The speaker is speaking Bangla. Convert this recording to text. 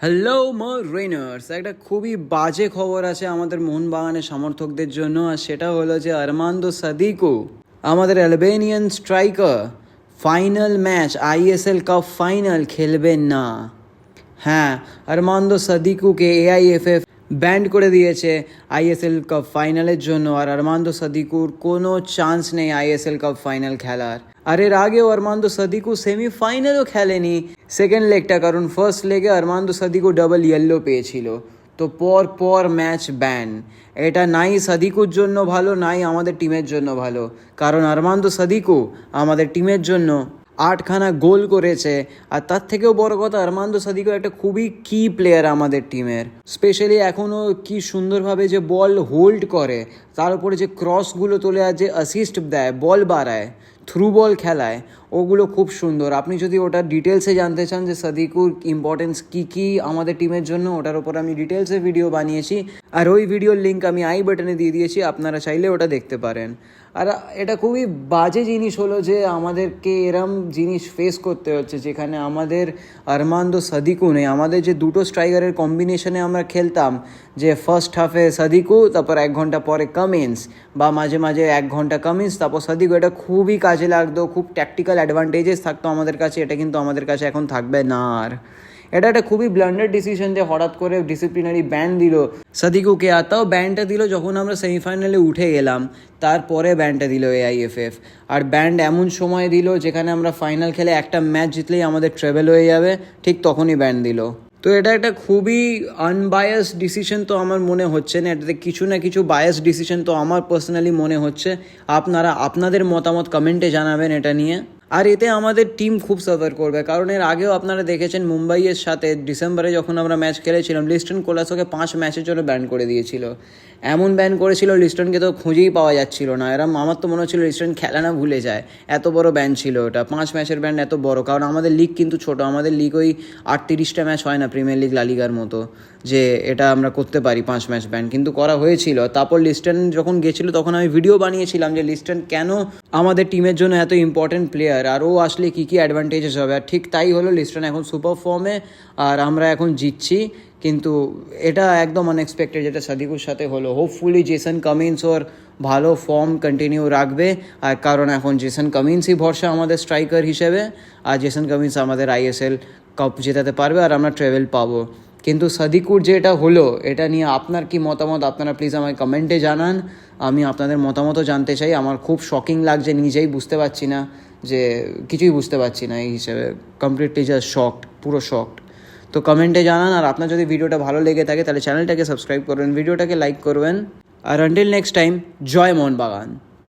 হ্যালো রেনার্স, একটা খুবই বাজে খবর আছে আমাদের মোহনবাগানের সমর্থকদের জন্য। আর সেটা হলো যে আরমান্দো সাদিকো, আমাদের Albanian striker, final match ISL cup final খেলবেন না। হ্যাঁ, আরমান্দো সাদিকুকে এআইএফএফ ব্যান্ড করে দিয়েছে আইএসএল কাপ ফাইনালের জন্য। আর আরমান্দো সাদিকুর কোনো চান্স নেই আইএসএল কাপ ফাইনাল খেলার। আর এর আগেও আরমান্দো সাদিকু সেমিফাইনালও খেলেনি সেকেন্ড লেগটা, কারণ ফার্স্ট লেগে আরমান্দো সাদিকু ডাবল ইয়েলো পেয়েছিল। তো পর ম্যাচ ব্যান। এটা নাই সাদিকুর জন্য ভালো, নাই আমাদের টিমের জন্য ভালো। কারণ আরমান্দো সাদিকু আমাদের টিমের জন্য 8খানা গোল করেছে। আর তার থেকেও বড় কথা, আরমান্দো সাদিকো একটা খুবই কি প্লেয়ার আমাদের টিমের। স্পেশালি এখনও কি সুন্দরভাবে যে বল হোল্ড করে, তার উপরে যে ক্রসগুলো তোলে আর যে অ্যাসিস্ট দেয়, বল বাড়ায়, থ্রু বল খেলায়, ওগুলো খুব সুন্দর। আপনি যদি ওটার ডিটেলসে জানতে চান যে সাদিকুর ইম্পর্টেন্স কী আমাদের টিমের জন্য, ওটার ওপর আমি ডিটেলসে ভিডিও বানিয়েছি। আর ওই ভিডিওর লিঙ্ক আমি আই বাটনে দিয়ে দিয়েছি, আপনারা চাইলে ওটা দেখতে পারেন। আর এটা খুবই বাজে জিনিস হলো যে আমাদেরকে এরম জিনিস ফেস করতে হচ্ছে, যেখানে আমাদের আরমান্দো সাদিকু নেই। আমাদের যে দুটো স্ট্রাইকারের কম্বিনেশনে আমরা খেলতাম, যে ফার্স্ট হাফে সাদিকু, তারপর 1 ঘন্টা পরে কামিন্স, বা মাঝে মাঝে 1 ঘন্টা কামিন্স তারপর সাদিকু, এটা খুবই কাজে লাগতো, খুব ট্যাকটিক্যাল অ্যাডভান্টেজেস থাকতো আমাদের কাছে। এটা কিন্তু আমাদের কাছে এখন থাকবে না। আর এটা একটা খুবই ব্লান্ডার ডিসিশন যে হঠাৎ করে ডিসিপ্লিনারি ব্যান দিল সাদিকুকে। আর তাও ব্যানটা দিল যখন আমরা সেমিফাইনালে উঠে গেলাম, তারপরে ব্যানটা দিল এআইএফএফ। আর ব্যান্ড এমন সময় দিল যেখানে আমরা ফাইনাল খেলে একটা ম্যাচ জিতলেই আমাদের ট্রেভেল হয়ে যাবে, ঠিক তখনই ব্যান দিল। তো এটা একটা খুবই আনবায়াস ডিসিশন তো আমার মনে হচ্ছে না, এটাতে কিছু না কিছু বায়াস ডিসিশন তো আমার পার্সোনালি মনে হচ্ছে। আপনারা আপনাদের মতামত কমেন্টে জানাবেন এটা নিয়ে। আর এতে আমাদের টিম খুব সাফার করবে, কারণ এর আগেও আপনারা দেখেছেন মুম্বাইয়ের সাথে ডিসেম্বরে যখন আমরা ম্যাচ খেলেছিলাম, লিস্টন কোলাসোকে 5 ম্যাচের জন্য ব্যান করে দিয়েছিল। এমন ব্যান করেছিল লিস্টনকে তো খুঁজেই পাওয়া যাচ্ছিল না। এরম আমার তো মনে হচ্ছিল লিস্টন খেলা না ভুলে যায়, এত বড় ব্যান ছিল ওটা। 5 ম্যাচের ব্যান এত বড়, কারণ আমাদের লিগ কিন্তু ছোট। আমাদের লিগ ওই 38টা ম্যাচ হয় না প্রিমিয়ার লিগ, লালিগার মতো, যে এটা আমরা করতে পারি 5 ম্যাচ ব্যান, কিন্তু করা হয়েছিল। তারপর লিস্টন যখন গেছিলো তখন আমি ভিডিও বানিয়েছিলাম যে লিস্টন কেন আমাদের টিমের জন্য এত ইম্পর্টেন্ট প্লেয়ার, আর ও আসলে কী কী অ্যাডভান্টেজেস হবে। আর ঠিক তাই হলো, লিস্টন এখন সুপার ফর্মে আর আমরা এখন জিতছি। কিন্তু এটা একদম আনএক্সপেক্টেড যেটা সাদিকুর সাথে হলো। হোপফুলি জেসন কামিন্স ওর ভালো ফর্ম কন্টিনিউ রাখবে, আর কারণ এখন জেসন কামিন্সই ভরসা আমাদের স্ট্রাইকার হিসেবে। আর জেসন কামিন্স আমাদের আইএসএল কাপ জেতাতে পারবে আর আমরা ট্রেভেল পাবো। কিন্তু সাদিকুর যেটা হলো, এটা নিয়ে আপনার কি মতামত, আপনারা প্লিজ আমায় কমেন্টে জানান। আমি আপনাদের মতামতও জানতে চাই। আমার খুব শকিং লাগছে, নিজেই বুঝতে পারছি না, যে কিছুই বুঝতে পারছি না এই হিসেবে। কমপ্লিটলি জাস্ট শকড, পুরো শকড। তো কমেন্টে জানান। আর আপনার যদি ভিডিওটা ভালো লেগে থাকে তাহলে চ্যানেলটাকে সাবস্ক্রাইব করবেন, ভিডিওটাকে লাইক করবেন। আর আনটিল নেক্সট টাইম, জয় মোহনবাগান।